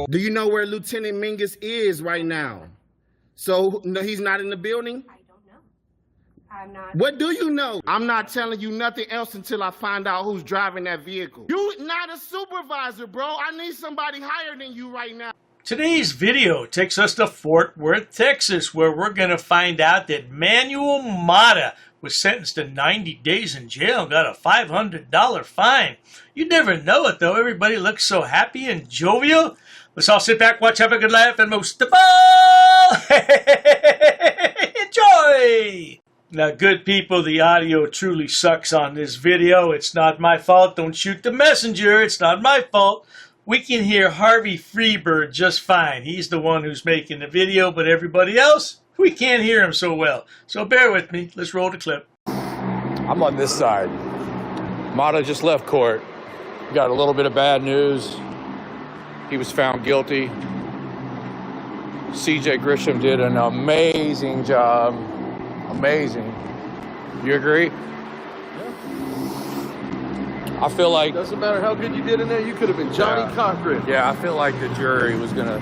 Do you know where Lieutenant Mingus is right now? So no, he's not in the building? I don't know. I'm not. What do you know? I'm not telling you nothing else until I find out who's driving that vehicle. You not a supervisor, bro. I need somebody higher than you right now. Today's video takes us to Fort Worth, Texas, where we're going to find out that Manuel Mata was sentenced to 90 days in jail and got a $500 fine. You never know it, though. Everybody looks so happy and jovial. Let's all sit back, watch, have a good laugh, and most of all, enjoy! Now, good people, the audio truly sucks on this video. It's not my fault. Don't shoot the messenger. It's not my fault. We can hear Harvey Freebird just fine. He's the one who's making the video, but everybody else, we can't hear him so well. So bear with me. Let's roll the clip. I'm on this side. Mata just left court. Got a little bit of bad news. He was found guilty. CJ Grisham did an amazing job. Amazing. You agree? I feel like... Doesn't matter how good you did in there, you could have been Johnny Cochran. Yeah, I feel like the jury was going to...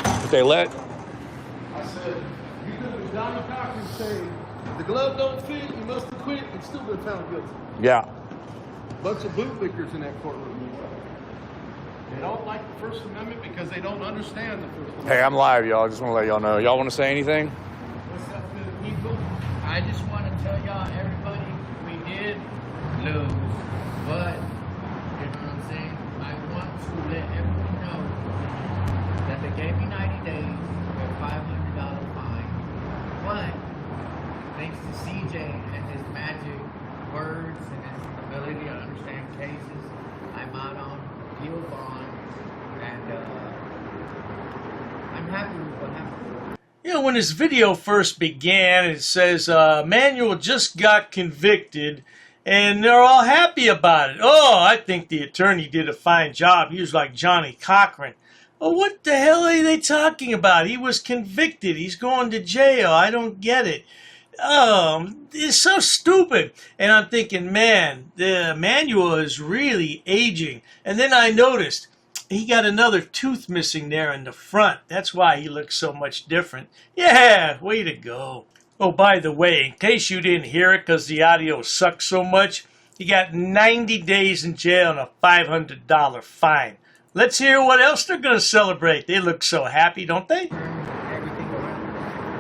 But they let... I said, you could have been Johnny Cochran saying, the glove don't fit, you must have quit, and still been found guilty. Yeah. Bunch of bootlickers in that courtroom. They don't like the First Amendment because they don't understand the First Amendment. Hey, I'm live, y'all. Just want to let y'all know. Y'all want to say anything? What's up to the people? I just want to tell y'all, everybody, we did lose, but, you know what I'm saying? I want to let everyone know that they gave me 90 days with a $500 fine, but thanks to CJ and his magic words and his ability to understand cases, I'm out on appeal bond, and I'm happy with what happened. You know, when this video first began, it says Manuel just got convicted, and they're all happy about it. Oh, I think the attorney did a fine job. He was like Johnny Cochran. Oh, what the hell are they talking about? He was convicted. He's going to jail. I don't get it. It's so stupid. And I'm thinking, man, the Manuel is really aging. And then I noticed he got another tooth missing there in the front. That's why he looks so much different. Yeah, way to go. Oh, by the way, in case you didn't hear it because the audio sucks so much, he got 90 days in jail and a $500 fine. Let's hear what else they're going to celebrate. They look so happy, don't they?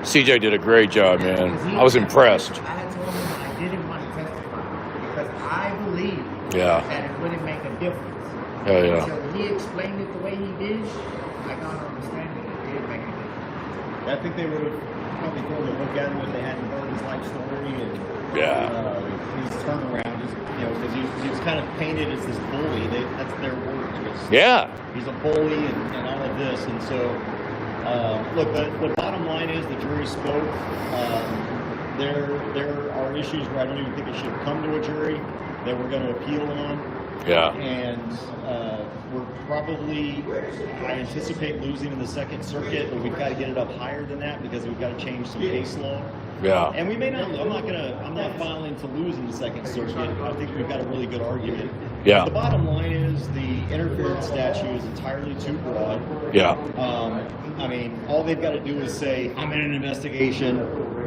CJ did a great job, man. I was impressed. I had told him that I didn't want to testify because I believe that it wouldn't make a difference. Yeah. So when he explained it the way he did, I got to understand it. It didn't make a difference. I think they would have probably thrown a book at him if they hadn't heard his life story and his turnaround. Just, you know, because he was kind of painted as this bully. That's their word. He's a bully and all of this. And so, look, the bottom line is the jury spoke. There are issues where I don't even think it should have come to a jury that we're going to appeal on. And we're probably, I anticipate losing in the Second Circuit, but we've got to get it up higher than that because we've got to change some case law. And we may not. I'm not filing to lose in the Second Circuit. I think we've got a really good argument. But the bottom line is the interference statute is entirely too broad. I mean, all they've got to do is say, I'm in an investigation,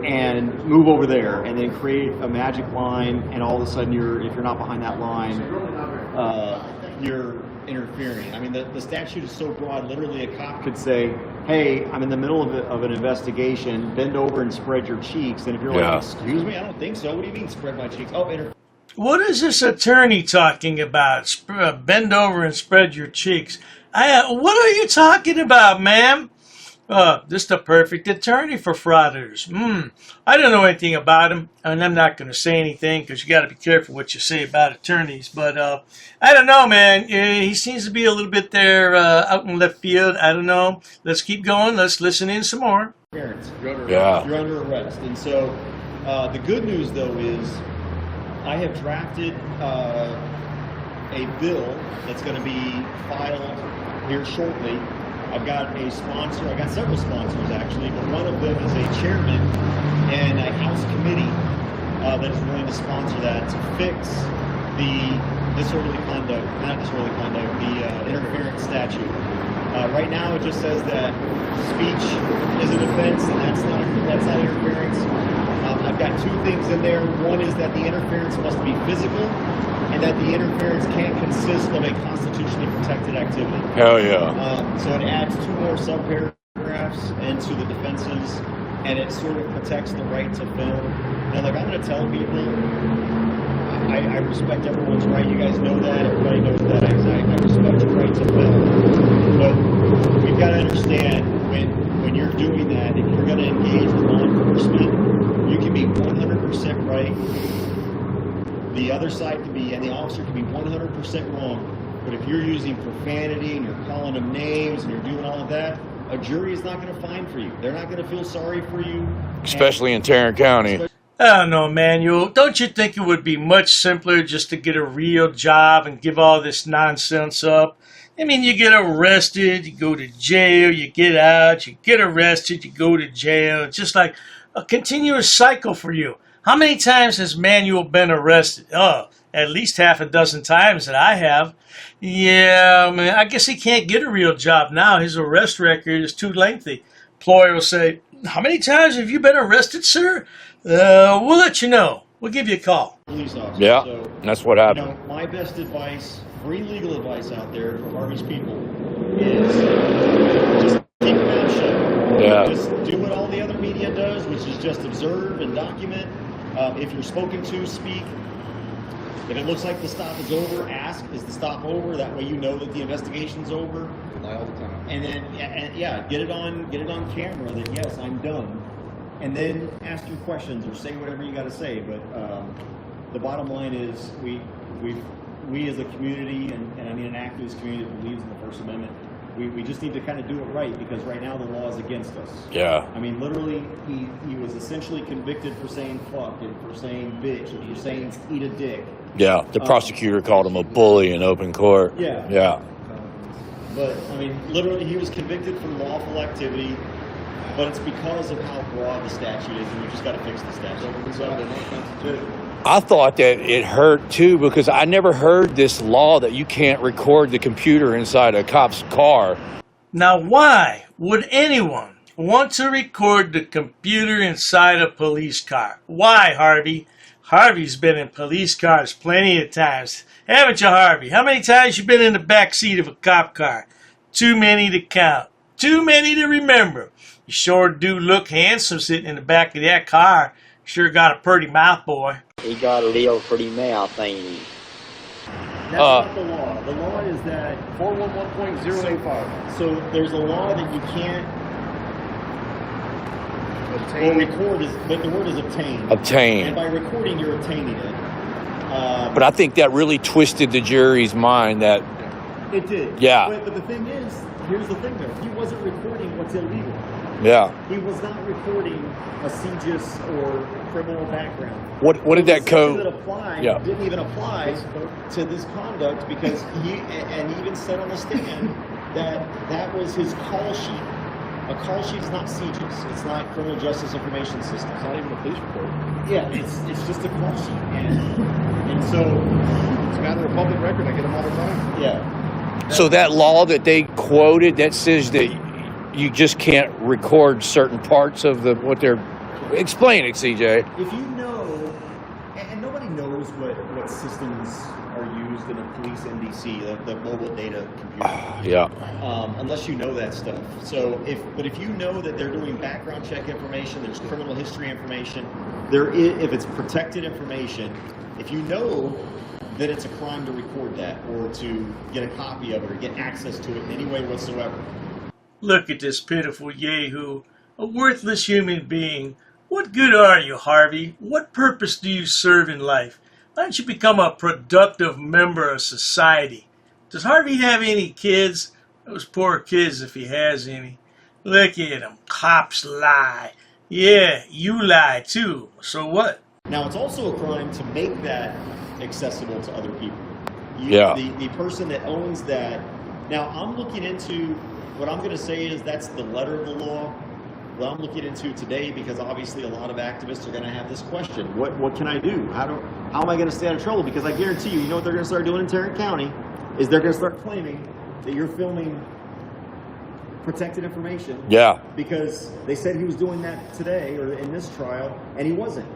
and move over there, and then create a magic line, and all of a sudden, if you're not behind that line, you're interfering. I mean, the statute is so broad, literally a cop could say, hey, I'm in the middle of an investigation, bend over and spread your cheeks, and if you're like, excuse me, I don't think so. What do you mean spread my cheeks? Oh, what is this attorney talking about? Bend over and spread your cheeks. What are you talking about, ma'am? Just a perfect attorney for frauditors. I don't know anything about him, and I'm not going to say anything because you got to be careful what you say about attorneys. But I don't know, man. He seems to be a little bit there out in left field. I don't know. Let's keep going. Let's listen in some more. You're under arrest. And so the good news, though, is I have drafted a bill that's going to be filed here shortly. I've got a sponsor, I've got several sponsors actually, but one of them is a chairman and a House committee that is willing to sponsor that to fix the disorderly conduct, not disorderly conduct, the interference statute. Right now, it just says that speech is an offense, and that's not interference. I've got two things in there. One is that the interference must be physical, and that the interference can't consist of a constitutionally protected activity. Hell yeah. So it adds two more subparagraphs into the defenses, and it sort of protects the right to film. Now, look, I'm going to tell people, I respect everyone's right. You guys know that. Everybody knows that. I respect your right to film. But we've got to understand when you're doing that, if you're going to engage with law enforcement, you can be 100% right. The other side can be, and the officer can be 100% wrong. But if you're using profanity and you're calling them names and you're doing all of that, a jury is not going to find for you. They're not going to feel sorry for you. Especially in Tarrant County. I don't know, Manuel. Don't you think it would be much simpler just to get a real job and give all this nonsense up? I mean, you get arrested, you go to jail, you get out, you get arrested, you go to jail. It's just like a continuous cycle for you. How many times has Manuel been arrested? Oh, at least half a dozen times that I have. Yeah, man, I guess he can't get a real job now. His arrest record is too lengthy. Employer will say, how many times have you been arrested, sir? We'll let you know. We'll give you a call. Police officer. Yeah, So, that's what happened. you know, my best advice, free legal advice out there for Harvey's people, is just keep your mouth shut. Yeah. Just do what all the other media does, which is just observe and document. If you're spoken to, speak. If it looks like the stop is over, ask, is the stop over? That way you know that the investigation's over. Lie all the time. And then, get it on camera that yes, I'm done. And then ask your questions or say whatever you got to say. But the bottom line is, we as a community, and I mean an activist community that believes in the First Amendment, we just need to kind of do it right, because right now the law is against us. Yeah. I mean, literally, he was essentially convicted for saying fuck and for saying bitch and for saying eat a dick. Yeah. The prosecutor called him a bully in open court. Yeah. Yeah. But, I mean, literally, he was convicted for lawful activity, but it's because of how broad the statute is, and we just got to fix the statute. I thought that it hurt too, because I never heard this law that you can't record the computer inside a cop's car. Now, why would anyone want to record the computer inside a police car? Why, Harvey? Harvey's been in police cars plenty of times. Haven't you, Harvey? How many times you been in the back seat of a cop car? Too many to count. Too many to remember. You sure do look handsome sitting in the back of that car. Sure got a pretty mouth, boy. He got a little pretty mouth, ain't he? That's not the law. The law is that 411.085. So there's a law that you can't. Well, record is, but the word is obtain. Obtain. And by recording, you're obtaining it. But I think that really twisted the jury's mind that, It did. Yeah. But the thing is, here's the thing though. He wasn't recording what's illegal. yeah. He was not recording a CJIS or criminal background. What did that The code? section that applied Yeah. didn't even apply to this conduct, because he even said on the stand that was his call sheet. A call sheet is not CJIS. It's not criminal justice information system. It's not even a police report. Yeah, it's just a call sheet, and so It's a matter of public record. I get them all the time. yeah. So that law that they quoted that says that you just can't record certain parts of what they're. Explain it, CJ. If you know, and nobody knows what systems are used in a police NDC, the mobile data computer. Yeah. Unless you know that stuff. So if you know that they're doing background check information, there's criminal history information, if it's protected information, if you know that it's a crime to record that or to get a copy of it or get access to it in any way whatsoever. Look at this pitiful yahoo, a worthless human being. What good are you, Harvey? What purpose do you serve in life? Why don't you become a productive member of society? Does Harvey have any kids? Those poor kids, if he has any. Look at him. Cops lie. Yeah, you lie too. So what? Now, it's also a crime to make that accessible to other people. Yeah. The person that owns that. Now, I'm looking into, what I'm going to say is that's the letter of the law. that I'm looking into today, because obviously a lot of activists are going to have this question. What can I do? How am I going to stay out of trouble? Because I guarantee you, you know what they're going to start doing in Tarrant County is they're going to start claiming that you're filming protected information. Yeah. Because they said he was doing that today or in this trial, and he wasn't.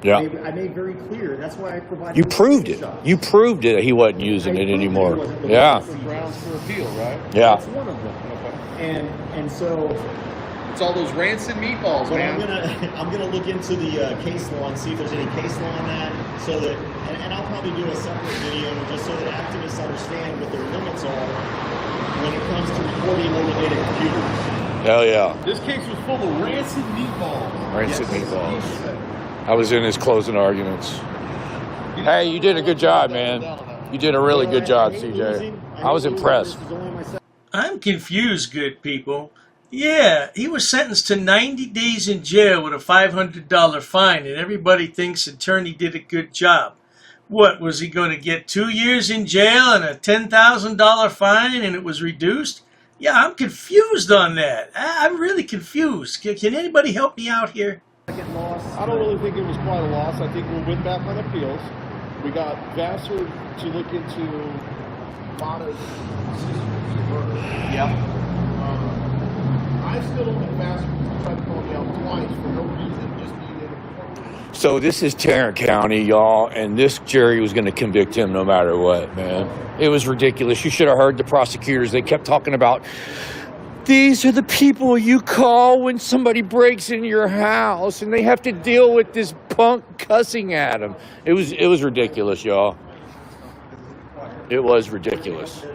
Yeah. I made very clear. That's why I provided. You proved it. You proved it. He wasn't using it anymore. Yeah. Grounds for appeal, right? Yeah. That's one of them. Okay. And so It's all those rancid meatballs, but man. I'm gonna look into the case law and see if there's any case law on that, so that and I'll probably do a separate video just so that activists understand what their limits are when it comes to reporting motivated computers. Hell yeah. This case was full of rancid meatballs. Rancid meatballs. I was in his closing arguments. Hey, you did a good job, man. You did a really good job, CJ. I was impressed. I'm confused, good people. Yeah, he was sentenced to 90 days in jail with a $500 fine, and everybody thinks attorney did a good job. What, was he going to get 2 years in jail and a $10,000 fine, and it was reduced? Yeah, I'm confused on that. I'm really confused. Can anybody help me out here? I don't really think it was quite a loss. I think we'll win back on appeals. We got Vassar to look into Mata's sister's murder. Yep. I still don't think Vassar tried to call me out twice for no reason, just being in a courtroom. So this is Tarrant County, y'all, and this jury was going to convict him no matter what, man. It was ridiculous. You should have heard the prosecutors. They kept talking about, these are the people you call when somebody breaks into your house, and they have to deal with this punk cussing at them. It was ridiculous, y'all. It was ridiculous.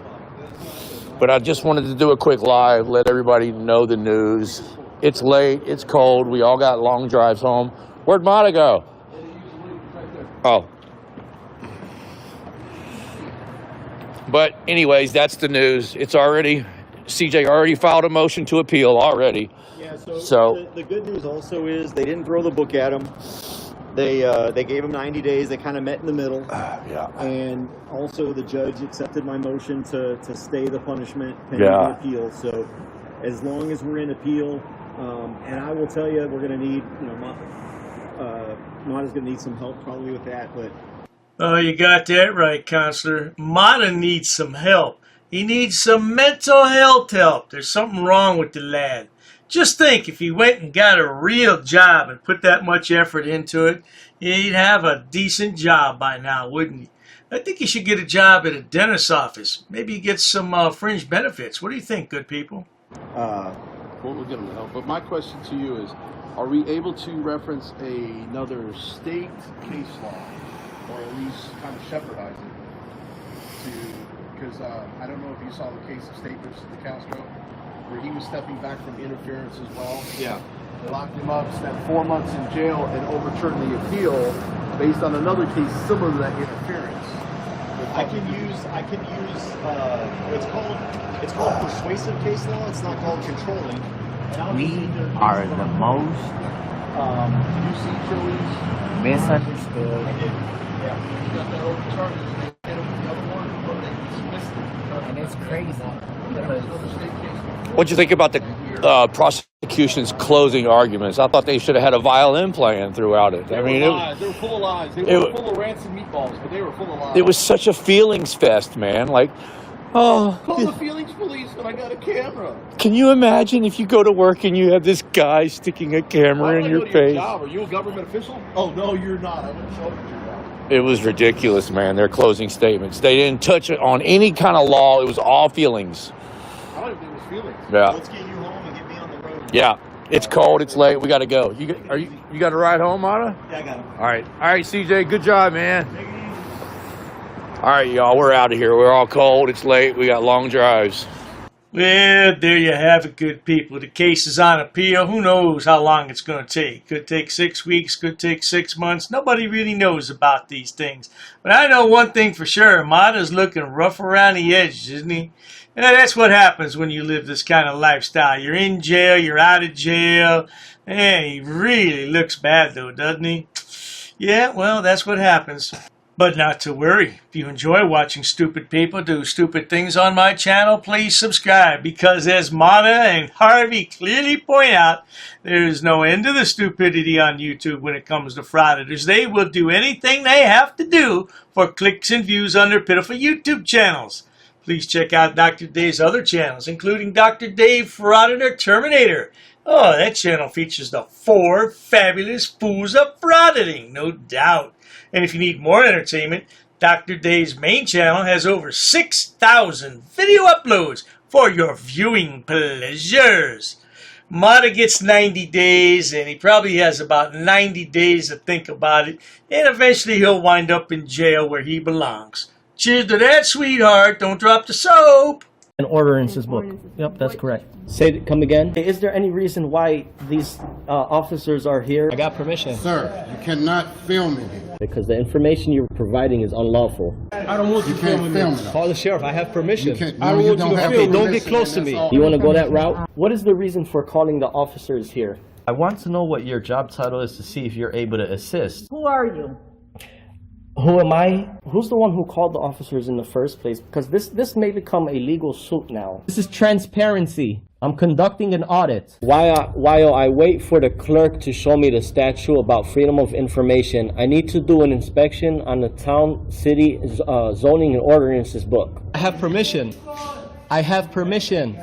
But I just wanted to do a quick live, let everybody know the news. It's late, it's cold, we all got long drives home. Where'd Mata go? Oh. But anyways, that's the news. It's already, CJ already filed a motion to appeal already. Yeah, so the good news also is they didn't throw the book at him. They gave him 90 days. They kind of met in the middle. Yeah. And also the judge accepted my motion to stay the punishment pending the appeal. So as long as we're in appeal, and I will tell you, we're going to need, Mata's going to need some help probably with that. But Oh, you got that right, Counselor. Mata needs some help. He needs some mental health help. There's something wrong with the lad. Just think, if he went and got a real job and put that much effort into it, he'd have a decent job by now, wouldn't he? I think he should get a job at a dentist's office. Maybe he gets some fringe benefits. What do you think, good people? Well, we'll get him help. But my question to you is, are we able to reference another state case law, or at least kind of shepherdize it? Because I don't know if you saw the case of State versus DeCastro, where he was stepping back from interference as well. Yeah. They locked him up, spent 4 months in jail, and overturned the appeal based on another case similar to that interference. I can use it's called persuasive case law. It's not called controlling. We are the most You see Chili's? misunderstood. Yeah. You got that overturned, and they hit him with the other one, but they dismissed it. And it's crazy because Another state case. What'd you think about the prosecution's closing arguments? I thought they should have had a violin playing throughout it. They were full of lies. They were full of rancid meatballs, but they were full of lies. It was such a feelings fest, man. Like, oh, Call the feelings police when I got a camera. can you imagine if you go to work and you have this guy sticking a camera in your face? Job. Are you a government official? Oh, no, you're not. I wouldn't show up at your job. It was ridiculous, man, their closing statements. They didn't touch it on any kind of law. It was all feelings. I don't even think it was feelings. Yeah. Let's get you home and get me on the road. Yeah. It's cold. It's late. We got to go. You got to ride home, Mata? Yeah, I got him. All right, CJ. Good job, man. All right, y'all. We're out of here. We're all cold. It's late. We got long drives. Well, there you have it, good people. The case is on appeal. Who knows how long it's going to take? Could take 6 weeks, could take 6 months. Nobody really knows about these things. But I know one thing for sure. Mata's looking rough around the edges, isn't he? And that's what happens when you live this kind of lifestyle. You're in jail, you're out of jail. And he really looks bad, though, doesn't he? Yeah, well, that's what happens. But not to worry. If you enjoy watching stupid people do stupid things on my channel, please subscribe, because as Mata and Harvey clearly point out, there is no end to the stupidity on YouTube when it comes to frauditors. They will do anything they have to do for clicks and views on their pitiful YouTube channels. Please check out Dr. Dave's other channels, including Dr. Dave Frauditor Terminator. Oh, that channel features the 4 fabulous fools of frauditing, no doubt. And if you need more entertainment, Dr. Dave's main channel has over 6,000 video uploads for your viewing pleasures. Mata gets 90 days, and he probably has about 90 days to think about it, and eventually he'll wind up in jail where he belongs. Cheers to that, sweetheart. Don't drop the soap. An ordinances book. Yep, that's correct. Say, come again. Is there any reason why these officers are here? I got permission. Sir, you cannot film in here. Because the information you're providing is unlawful. I don't want you to film it. Call the sheriff. I have permission. I don't want you to film. Don't get close to me. You want to go that route? What is the reason for calling the officers here? I want to know what your job title is to see if you're able to assist. Who are you? Who am I? Who's the one who called the officers in the first place? Because this may become a legal suit now. This is transparency. I'm conducting an audit. While I wait for the clerk to show me the statute about freedom of information, I need to do an inspection on the town, city, zoning and ordinances book. I have permission. I have permission.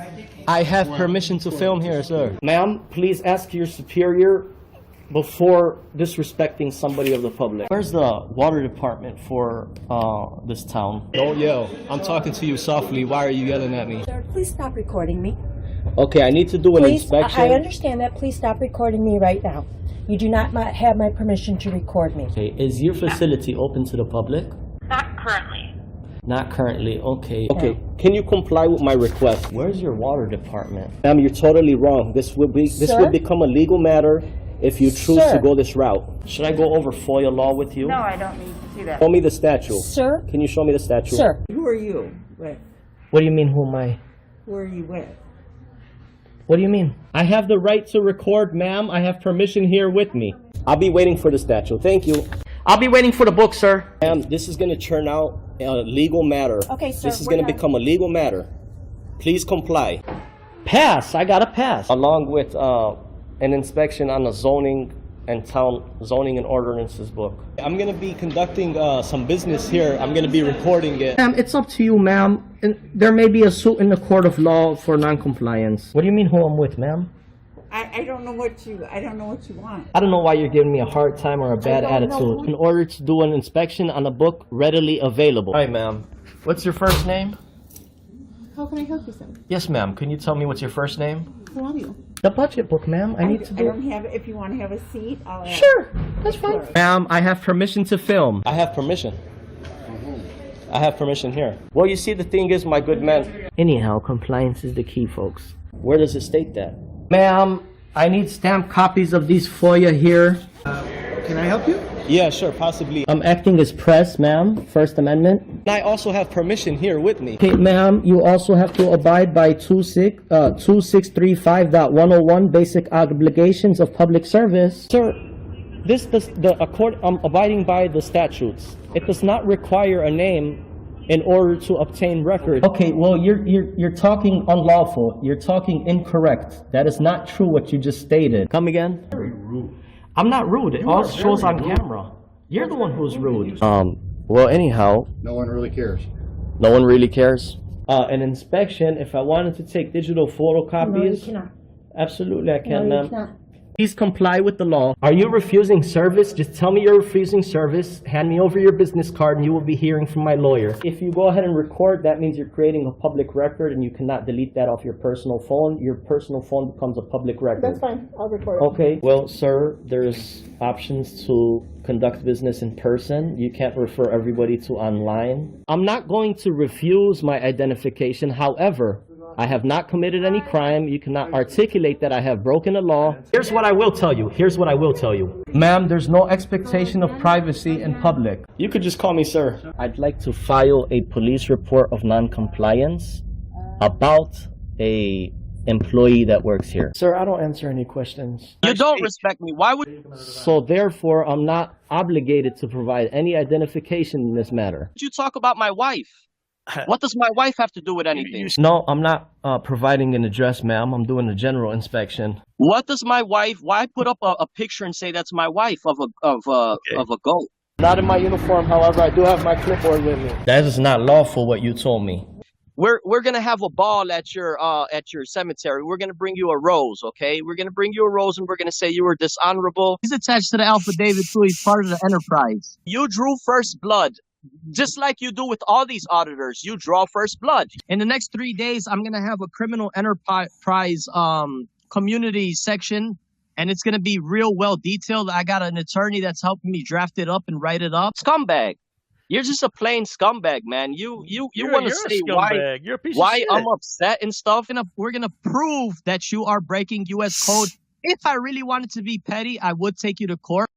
I have permission to film here, sir. Ma'am, please ask your superior before disrespecting somebody of the public. Where's the water department for this town? Don't yell. I'm talking to you softly. Why are you yelling at me? Sir, please stop recording me. Okay, I need to do an Please, inspection. I understand that. Please stop recording me right now. You do not have my permission to record me. Okay, is your facility open to the public? Not currently. Not currently, okay. Okay, can you comply with my request? Where's your water department? Ma'am, you're totally wrong. This will become a legal matter if you choose to go this route. Should I go over FOIA law with you? No, I don't need to see that. Show me the statute. Sir? Can you show me the statute? Sir. Who are you with? What do you mean, who am I? Who are you with? What do you mean? I have the right to record, ma'am. I have permission here with me. I'll be waiting for the statute. Thank you. I'll be waiting for the book, sir. Ma'am, this is going to turn out a legal matter. Okay, sir. This is going to become a legal matter. Please comply. Pass. I got a pass. Along with an inspection on the zoning and town zoning and ordinances book. I'm going to be conducting some business here. I'm going to be recording it. Ma'am, it's up to you, ma'am. There may be a suit in the court of law for non-compliance. What do you mean who I'm with, ma'am? I don't know what you want. I don't know why you're giving me a hard time or a bad attitude. In order to do an inspection on a book readily available. Hi, ma'am. What's your first name? How can I help you, sir? Yes, ma'am. Can you tell me what's your first name? Who are you? The budget book, ma'am. I need to do. I don't have. If you want to have a seat, I'll. Sure, that's fine. Ma'am, I have permission to film. I have permission. I have permission here. Well, you see, the thing is, my good man. Anyhow, compliance is the key, folks. Where does it state that? Ma'am, I need stamped copies of these FOIA here. Can I help you? Yeah, sure, possibly. I'm acting as press, ma'am. First Amendment. And I also have permission here with me. Okay, ma'am, you also have to abide by 2635.101 basic obligations of public service. Sir, I'm abiding by the statutes. It does not require a name in order to obtain record. Okay, well, you're talking unlawful. You're talking incorrect. That is not true what you just stated. Come again? Very rude. I'm not rude. It all shows on camera. You're the one who's rude. Well, anyhow. No one really cares. No one really cares? An inspection, if I wanted to take digital photocopies. No, you cannot. Absolutely, I can, No, ma'am. you cannot. Please comply with the law. Are you refusing service? Just tell me you're refusing service. Hand me over your business card and you will be hearing from my lawyer. If you go ahead and record, that means you're creating a public record and you cannot delete that off your personal phone. Your personal phone becomes a public record. That's fine. I'll record it. Okay. Well, sir, there's options to conduct business in person. You can't refer everybody to online. I'm not going to refuse my identification. However, I have not committed any crime. You cannot articulate that I have broken a law. Here's what I will tell you. Here's what I will tell you. Ma'am, there's no expectation of privacy in public. You could just call me sir. I'd like to file a police report of non-compliance about a employee that works here. Sir, I don't answer any questions. You don't respect me. Why would So therefore, I'm not obligated to provide any identification in this matter. you talk about my wife? What does my wife have to do with anything? No, I'm not providing an address, ma'am. I'm doing a general inspection. What does my wife? Why put up a picture and say that's my wife of a goat? Not in my uniform, however, I do have my clipboard with me. That is not lawful, what you told me. We're gonna have a ball at your cemetery. We're gonna bring you a rose, okay? We're gonna bring you a rose, and we're gonna say you were dishonorable. He's attached to the affidavit too. He's part of the enterprise. You drew first blood, just like you do with all these auditors. You draw first blood. In the next 3 days, I'm gonna have a criminal enterprise community section, and it's gonna be real well detailed. I got an attorney that's helping me draft it up and write it up. Scumbag. You're just a plain scumbag, man. You want to say why I'm upset and stuff. And we're gonna prove that you are breaking U.S. code. If I really wanted to be petty, I would take you to court.